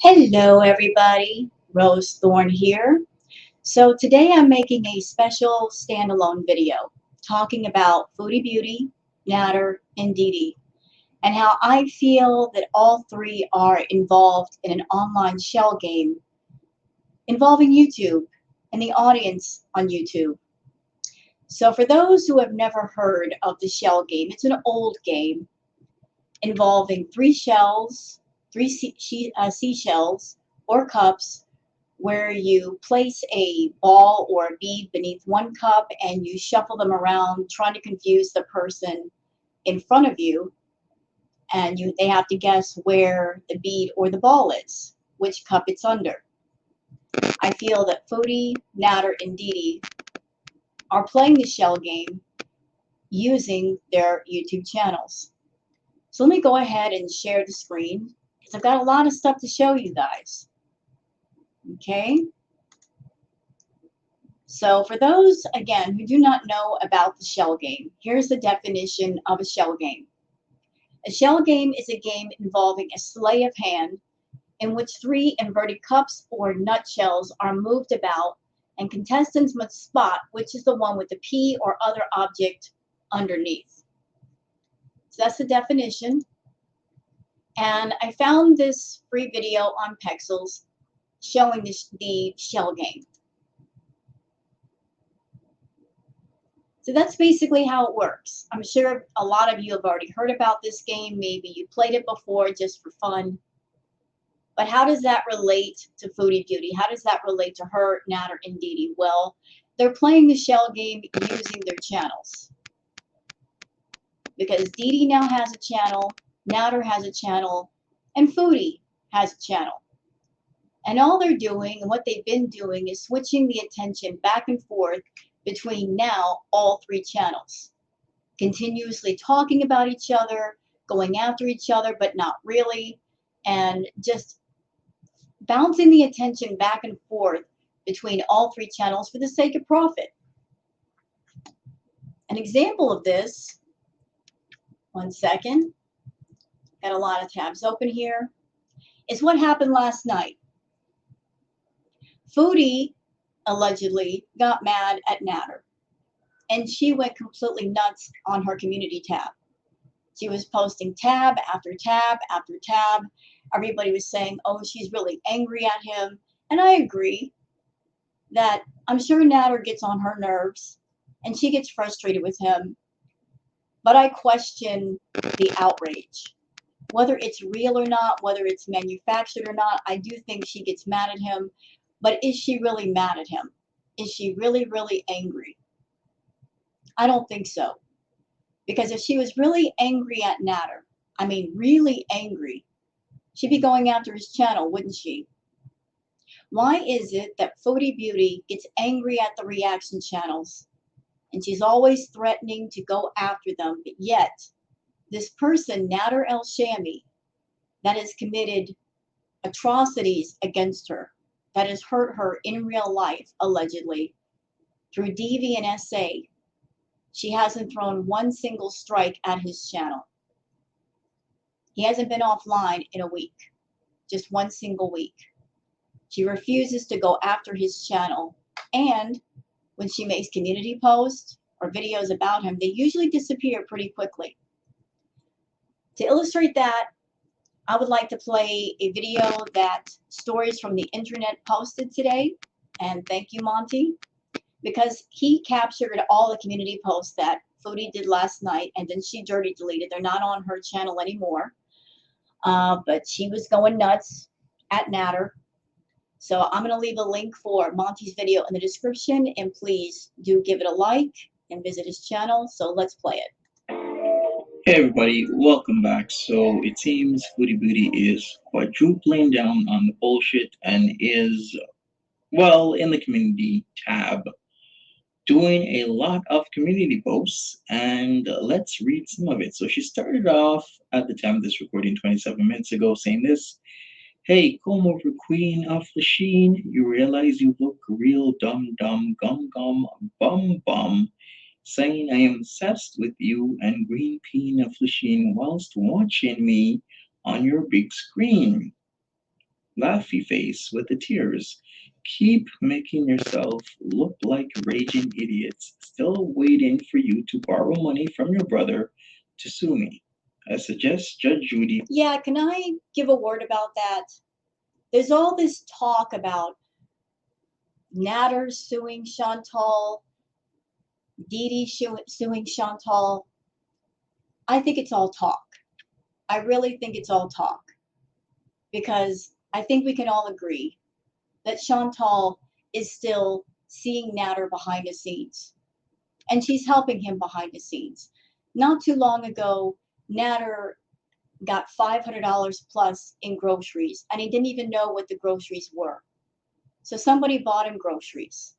Hello everybody, Rose Thorne here. So today I'm making a special standalone video talking about Foodie Beauty, Nadar, and Deedee, and how I feel that all three are involved in an online shell game involving YouTube and the audience on YouTube. So for those who have never heard of the shell game, it's an old game involving three shells, seashells or cups where you place a ball or a bead beneath one cup and you shuffle them around trying to confuse the person in front of you, and they have to guess where the bead or the ball is, which cup it's under. I feel that Foodie, Nadar, and Deedee are playing the shell game using their YouTube channels. So let me go ahead and share the screen because I've got a lot of stuff to show you guys. Okay? So for those, again, who do not know about the shell game, here's the definition of a shell game. A shell game is a game involving a sleight of hand in which three inverted cups or nutshells are moved about and contestants must spot which is the one with the P or other object underneath. So that's the definition. And I found this free video on Pexels showing the shell game. So that's basically how it works. I'm sure a lot of you have already heard about this game. Maybe you played it before just for fun. But how does that relate to Foodie Beauty? How does that relate to her, Nadar, and Deedee? Well, they're playing the shell game using their channels. Because Deedee now has a channel, Nadar has a channel, and Foodie has a channel. And all they're doing, and what they've been doing, is switching the attention back and forth between now all three channels, continuously talking about each other, going after each other, but not really, and just bouncing the attention back and forth between all three channels for the sake of profit. An example of this, one second, got a lot of tabs open here, is what happened last night. Foodie allegedly got mad at Nadar, and she went completely nuts on her community tab. She was posting tab after tab after tab. Everybody was saying, oh, she's really angry at him. And I agree that I'm sure Nadar gets on her nerves and she gets frustrated with him. But I question the outrage. Whether it's real or not, whether it's manufactured or not, I do think she gets mad at him. But is she really mad at him? Is she really, really angry? I don't think so. Because if she was really angry at Nadar, I mean really angry, she'd be going after his channel, wouldn't she? Why is it that Foodie Beauty gets angry at the reaction channels and she's always threatening to go after them, but yet this person, Nadar El-Shami, that has committed atrocities against her, that has hurt her in real life, allegedly, through DV and SA, she hasn't thrown one single strike at his channel. He hasn't been offline in a week, just one single week. She refuses to go after his channel, and when she makes community posts or videos about him, they usually disappear pretty quickly. To illustrate that, I would like to play a video that Stories from the Internet posted today, and thank you, Monty, because he captured all the community posts that Foodie did last night, and then she dirty deleted. They're not on her channel anymore, but she was going nuts at Nadar. So I'm going to leave a link for Monty's video in the description, and please do give it a like and visit his channel. So let's play it. Hey everybody, welcome back. So it seems Foodie Beauty is quadrupling down on the bullshit and is, well, in the community tab, doing a lot of community posts, and let's read some of it. So she started off at the time of this recording 27 minutes ago saying this: hey, come over, queen of the sheen. You realize you look real dumb, dumb, gum, gum, bum, bum. Saying I am obsessed with you and green peen of the sheen whilst watching me on your big screen. laughy face with the tears. Keep making yourself look like raging idiots, still waiting for you to borrow money from your brother to sue me. I suggest Judge Judy. Yeah, can I give a word about that? There's all this talk about Nader suing Chantal, Deedee suing Chantal. I think it's all talk. I really think it's all talk because I think we can all agree that Chantal is still seeing Nader behind the scenes and she's helping him behind the scenes. Not too long ago, Nader got $500 plus in groceries and he didn't even know what the groceries were. So somebody bought him groceries.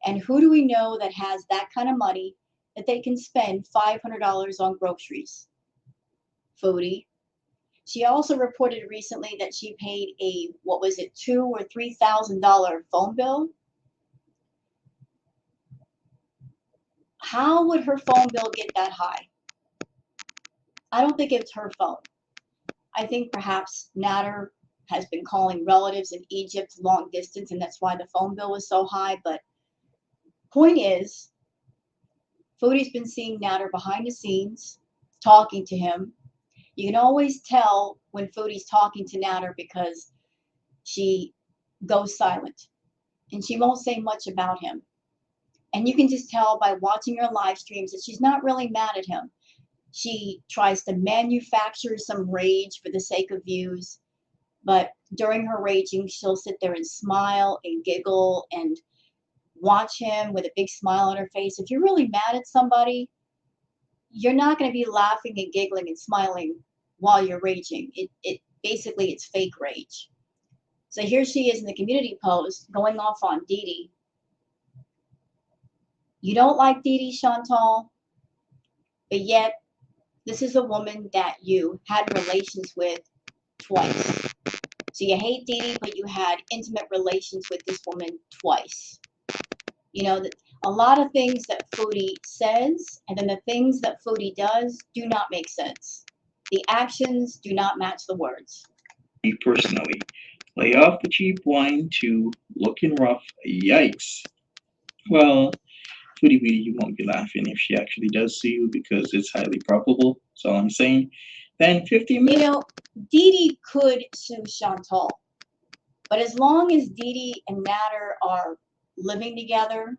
And who do we know that has that kind of money that they can spend $500 on groceries? Foodie. She also reported recently that she paid a, what was it, $2,000 or $3,000 phone bill. How would her phone bill get that high? I don't think it's her phone. I think perhaps Nader has been calling relatives in Egypt long distance, and that's why the phone bill was so high. But point is, Foodie's been seeing Nader behind the scenes, talking to him. You can always tell when Foodie's talking to Nader because she goes silent and she won't say much about him. And you can just tell by watching her live streams that she's not really mad at him. She tries to manufacture some rage for the sake of views, but during her raging, she'll sit there and smile and giggle and watch him with a big smile on her face. If you're really mad at somebody, you're not going to be laughing and giggling and smiling while you're raging. It basically it's fake rage. So here she is in the community post going off on Deedee. You don't like Deedee, Chantal, but yet this is a woman that you had relations with twice. So you hate Deedee, but you had intimate relations with this woman twice. You know, a lot of things that Foodie says and then the things that Foodie does do not make sense. The actions do not match the words. Me personally. Lay off the cheap wine to looking rough. Yikes. Well, Foodie Beauty, you won't be laughing if she actually does see you because it's highly probable. That's all I'm saying. Then 50 minutes. You know, Deedee could sue Chantal, but as long as Deedee and Nader are living together,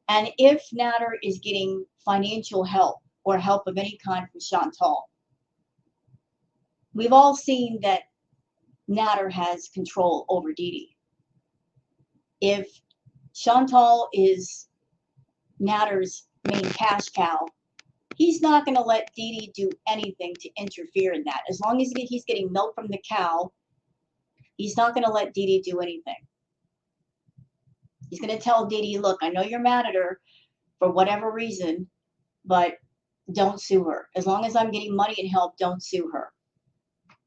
and if Nader is getting financial help or help of any kind from Chantal, we've all seen that Nader has control over Deedee. If Chantal is Nader's main cash cow, he's not going to let Deedee do anything to interfere in that. As long as he's getting milk from the cow, he's not going to let Deedee do anything. He's going to tell Deedee, look, I know you're mad at her for whatever reason, but don't sue her. As long as I'm getting money and help, don't sue her.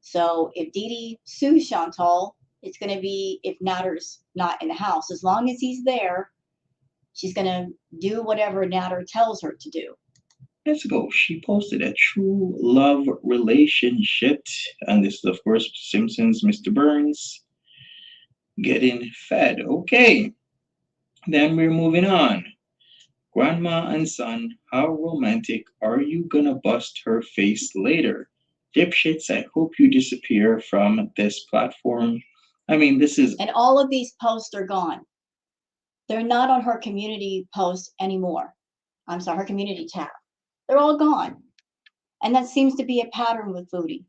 So if Deedee sues Chantal, it's going to be if Nader's not in the house. As long as he's there, she's going to do whatever Nader tells her to do. Let's go. She posted a true love relationship. And this is, of course, Simpsons, Mr. Burns getting fed. Okay. Then we're moving on. Grandma and son, how romantic. Are you gonna bust her face later? Dipshits, I hope you disappear from this platform. I mean, this is. And all of these posts are gone. They're not on her community post anymore. I'm sorry, her community tab. They're all gone. And that seems to be a pattern with Foodie.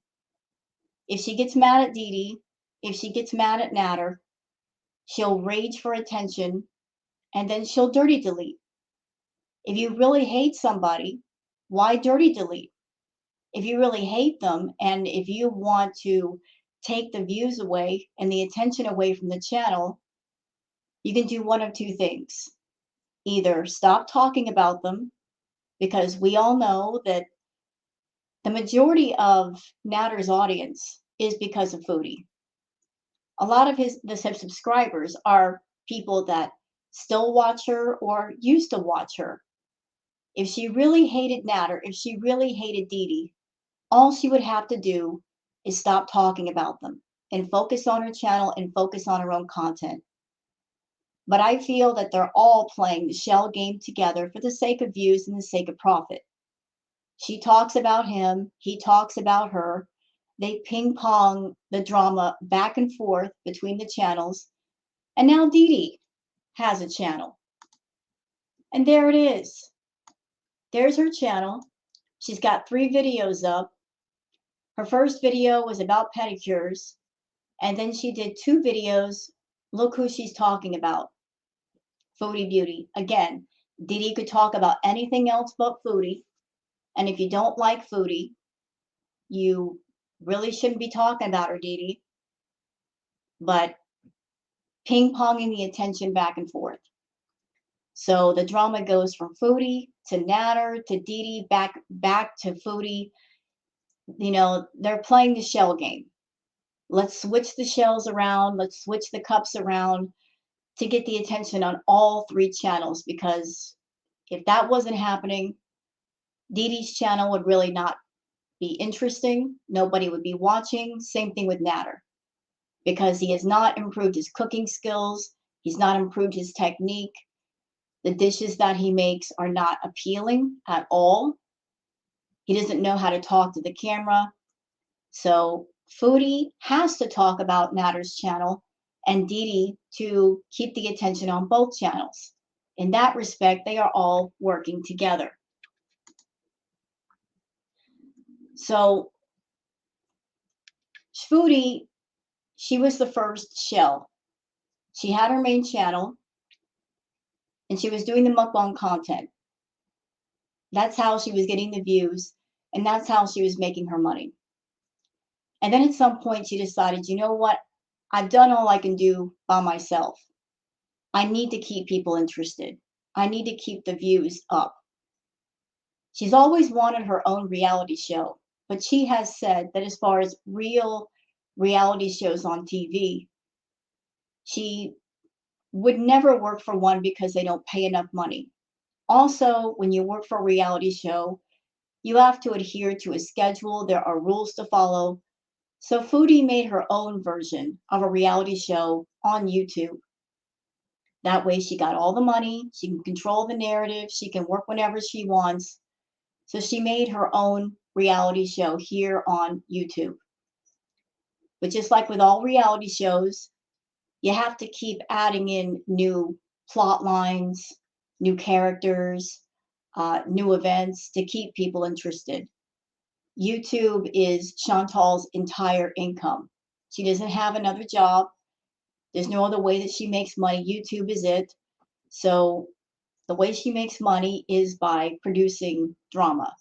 If she gets mad at Deedee, if she gets mad at Nader, she'll rage for attention and then she'll dirty delete. If you really hate somebody, why dirty delete? If you really hate them and if you want to take the views away and the attention away from the channel, you can do one of two things. Either stop talking about them, because we all know that the majority of Nader's audience is because of Foodie. A lot of his subscribers are people that still watch her or used to watch her. If she really hated Nader, if she really hated Deedee, all she would have to do is stop talking about them. and focus on her channel and focus on her own content. But I feel that they're all playing the shell game together for the sake of views and the sake of profit. She talks about him, he talks about her. They ping pong the drama back and forth between the channels. And now Deedee has a channel. And there it is. There's her channel. She's got 3 videos up. Her first video was about pedicures. And then she did 2 videos. Look who she's talking about. Foodie Beauty. Again, Deedee could talk about anything else but Foodie. And if you don't like Foodie, you really shouldn't be talking about her, Deedee. But ping-ponging the attention back and forth. So the drama goes from Foodie to Nadar to Deedee, back to Foodie. You know, they're playing the shell game. Let's switch the shells around. Let's switch the cups around to get the attention on all 3 channels, because if that wasn't happening, Deedee's channel would really not be interesting. Nobody would be watching. Same thing with Nadar, because he has not improved his cooking skills. He's not improved his technique. The dishes that he makes are not appealing at all. He doesn't know how to talk to the camera. So Foodie has to talk about Nadar's channel and Deedee to keep the attention on both channels. In that respect, they are all working together. So Foodie, she was the first shell. She had her main channel and she was doing the mukbang content. That's how she was getting the views, and that's how she was making her money. And then at some point she decided, you know what? I've done all I can do by myself. I need to keep people interested. I need to keep the views up. She's always wanted her own reality show, but she has said that as far as real reality shows on TV, she would never work for one because they don't pay enough money. Also, when you work for a reality show, you have to adhere to a schedule. There are rules to follow. So Foodie made her own version of a reality show on YouTube. That way she got all the money, she can control the narrative, she can work whenever she wants. So she made her own reality show here on YouTube. But just like with all reality shows, you have to keep adding in new plot lines, new characters, new events to keep people interested. YouTube is Chantal's entire income. She doesn't have another job. There's no other way that she makes money. YouTube is it. So the way she makes money is by producing drama.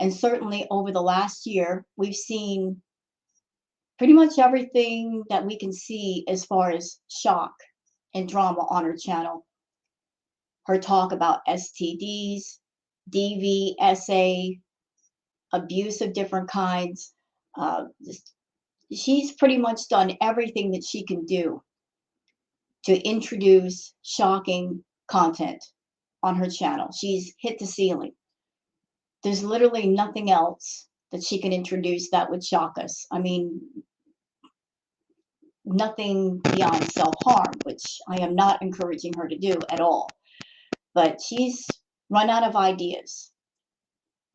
And certainly over the last year, we've seen pretty much everything that we can see as far as shock and drama on her channel. Her talk about STDs, DV, SA, abuse of different kinds. She's pretty much done everything that she can do to introduce shocking content on her channel. She's hit the ceiling. There's literally nothing else that she can introduce that would shock us. I mean, nothing beyond self-harm, which I am not encouraging her to do at all. But she's run out of ideas.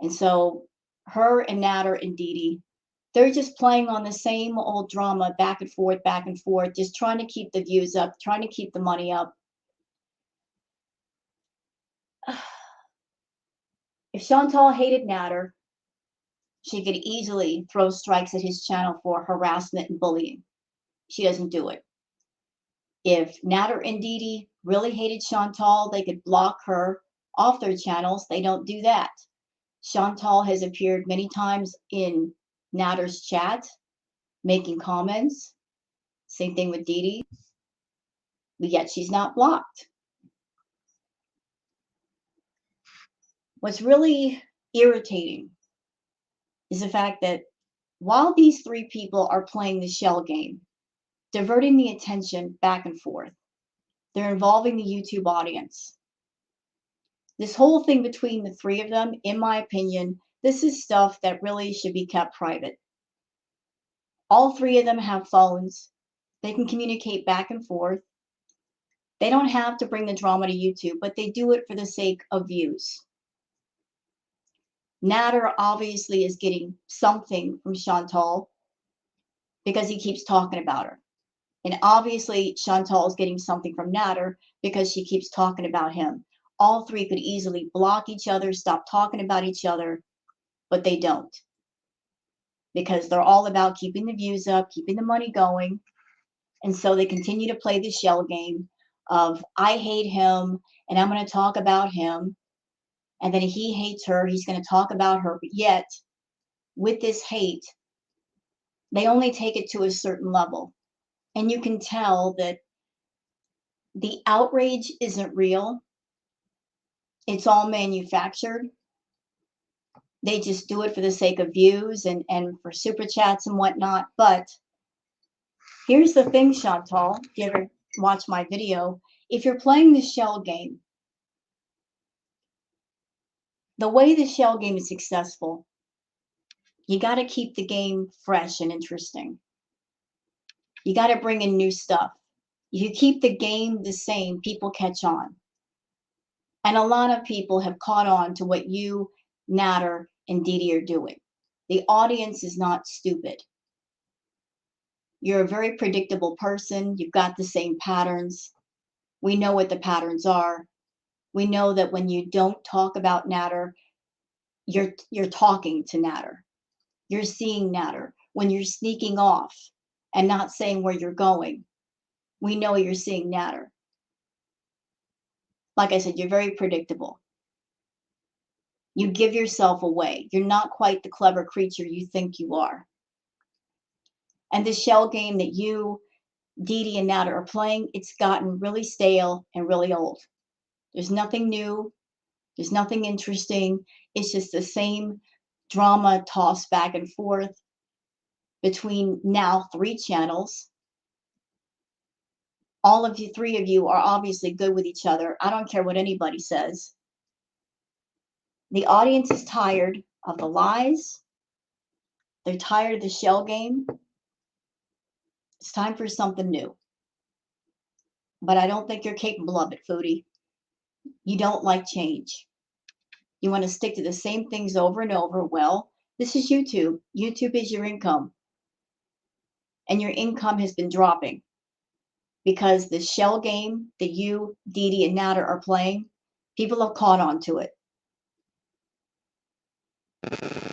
And so her and Nadar and Deedee, they're just playing on the same old drama back and forth, just trying to keep the views up, trying to keep the money up. If Chantal hated Nadar, she could easily throw strikes at his channel for harassment and bullying. She doesn't do it. If Nadar and Deedee really hated Chantal, they could block her off their channels. They don't do that. Chantal has appeared many times in Nadar's chat, making comments. Same thing with Deedee, but yet she's not blocked. What's really irritating is the fact that while these 3 people are playing the shell game, diverting the attention back and forth, they're involving the YouTube audience. This whole thing between the 3 of them, in my opinion, this is stuff that really should be kept private. All three of them have phones. They can communicate back and forth. They don't have to bring the drama to YouTube, but they do it for the sake of views. Nader obviously is getting something from Chantal because he keeps talking about her. And obviously Chantal is getting something from Nader because she keeps talking about him. All three could easily block each other, stop talking about each other, but they don't. Because they're all about keeping the views up, keeping the money going. And so they continue to play the shell game of, I hate him and I'm going to talk about him. And then he hates her, he's going to talk about her. But yet, with this hate, they only take it to a certain level. And you can tell that the outrage isn't real. It's all manufactured. They just do it for the sake of views and for super chats and whatnot. But here's the thing, Chantal, if you ever watch my video, if you're playing the shell game, the way the shell game is successful, you got to keep the game fresh and interesting. You got to bring in new stuff. If you keep the game the same, people catch on. And a lot of people have caught on to what you, Nader, and Deedee are doing. The audience is not stupid. You're a very predictable person. You've got the same patterns. We know what the patterns are. We know that when you don't talk about Nader, you're talking to Nader. You're seeing Nader. When you're sneaking off and not saying where you're going, we know you're seeing Nader. Like I said, you're very predictable. You give yourself away. You're not quite the clever creature you think you are. And the shell game that you, Deedee, and Nader are playing, it's gotten really stale and really old. There's nothing new. There's nothing interesting. It's just the same drama tossed back and forth between now 3 channels. All of you, 3 of you, are obviously good with each other. I don't care what anybody says. The audience is tired of the lies. They're tired of the shell game. It's time for something new. But I don't think you're capable of it, Foodie. You don't like change. You want to stick to the same things over and over. Well, this is YouTube. YouTube is your income. And your income has been dropping because the shell game that you, Deedee, and Nader are playing, people have caught on to it.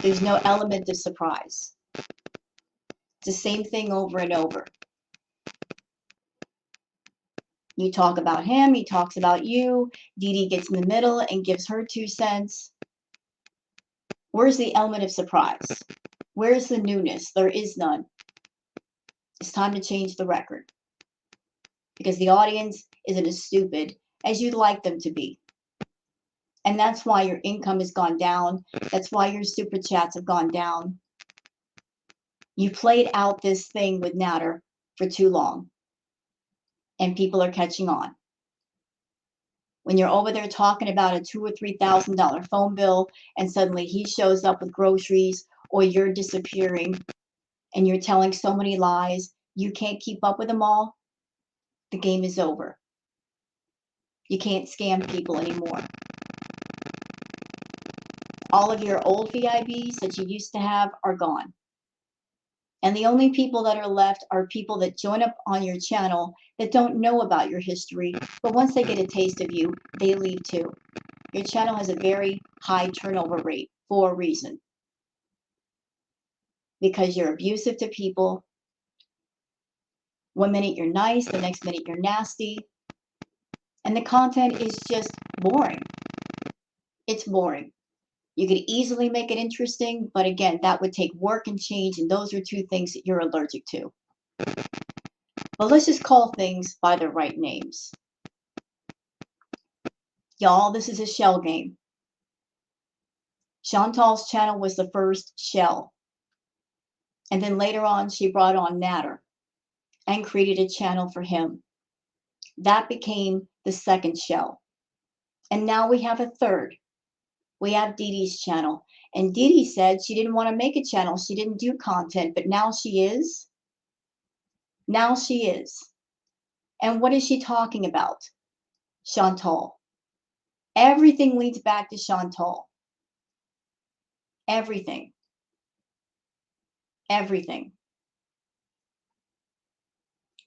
There's no element of surprise. It's the same thing over and over. You talk about him, he talks about you, Deedee gets in the middle and gives her 2 cents. Where's the element of surprise? Where's the newness? There is none. It's time to change the record because the audience isn't as stupid as you'd like them to be. And that's why your income has gone down. That's why your super chats have gone down. You played out this thing with Nader for too long. And people are catching on. When you're over there talking about a $2,000 or $3,000 phone bill and suddenly he shows up with groceries or you're disappearing and you're telling so many lies, you can't keep up with them all, the game is over. You can't scam people anymore. All of your old VIBs that you used to have are gone. And the only people that are left are people that join up on your channel that don't know about your history, but once they get a taste of you, they leave too. Your channel has a very high turnover rate for a reason. Because you're abusive to people. One minute you're nice, the next minute you're nasty. And the content is just boring. It's boring. You could easily make it interesting, but again, that would take work and change, and those are 2 things that you're allergic to. But let's just call things by their right names. Y'all, this is a shell game. Chantal's channel was the first shell. And then later on, she brought on Nader and created a channel for him. That became the second shell. And now we have a third. We have Deedee's channel. And Deedee said she didn't want to make a channel. She didn't do content, but now she is. Now she is. And what is she talking about? Chantal. Everything leads back to Chantal. Everything. Everything.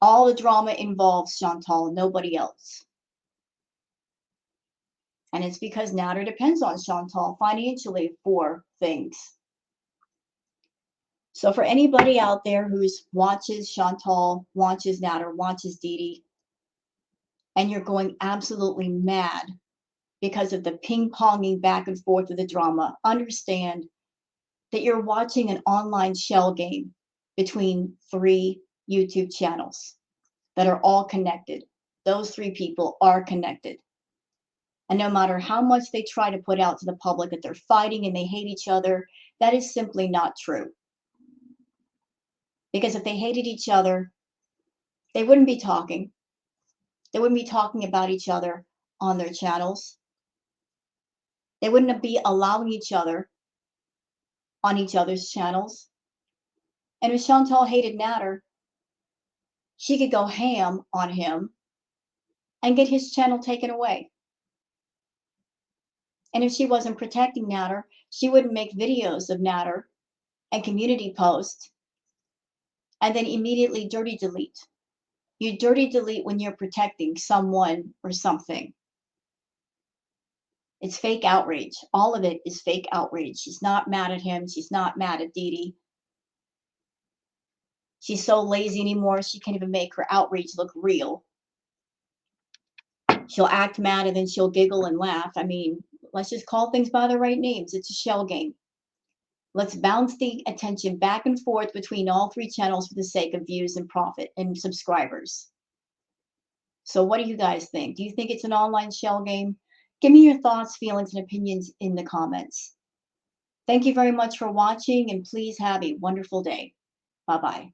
All the drama involves Chantal, nobody else. And it's because Nadar depends on Chantal financially for things. So for anybody out there who watches Chantal, watches Nadar, watches Deedee, and you're going absolutely mad because of the ping-ponging back and forth of the drama, understand that you're watching an online shell game between 3 YouTube channels that are all connected. Those 3 people are connected. And no matter how much they try to put out to the public that they're fighting and they hate each other, that is simply not true. Because if they hated each other, they wouldn't be talking. They wouldn't be talking about each other on their channels. They wouldn't be allowing each other on each other's channels. And if Chantal hated Nadar, she could go ham on him and get his channel taken away. And if she wasn't protecting Nadar, she wouldn't make videos of Nadar and community posts and then immediately dirty delete. You dirty delete when you're protecting someone or something. It's fake outrage. All of it is fake outrage. She's not mad at him. She's not mad at Deedee. She's so lazy anymore, she can't even make her outrage look real. She'll act mad and then she'll giggle and laugh. I mean, let's just call things by the right names. It's a shell game. Let's bounce the attention back and forth between all 3 channels for the sake of views and profit and subscribers. So what do you guys think? Do you think it's an online shell game? Give me your thoughts, feelings, and opinions in the comments. Thank you very much for watching, and please have a wonderful day. Bye-bye.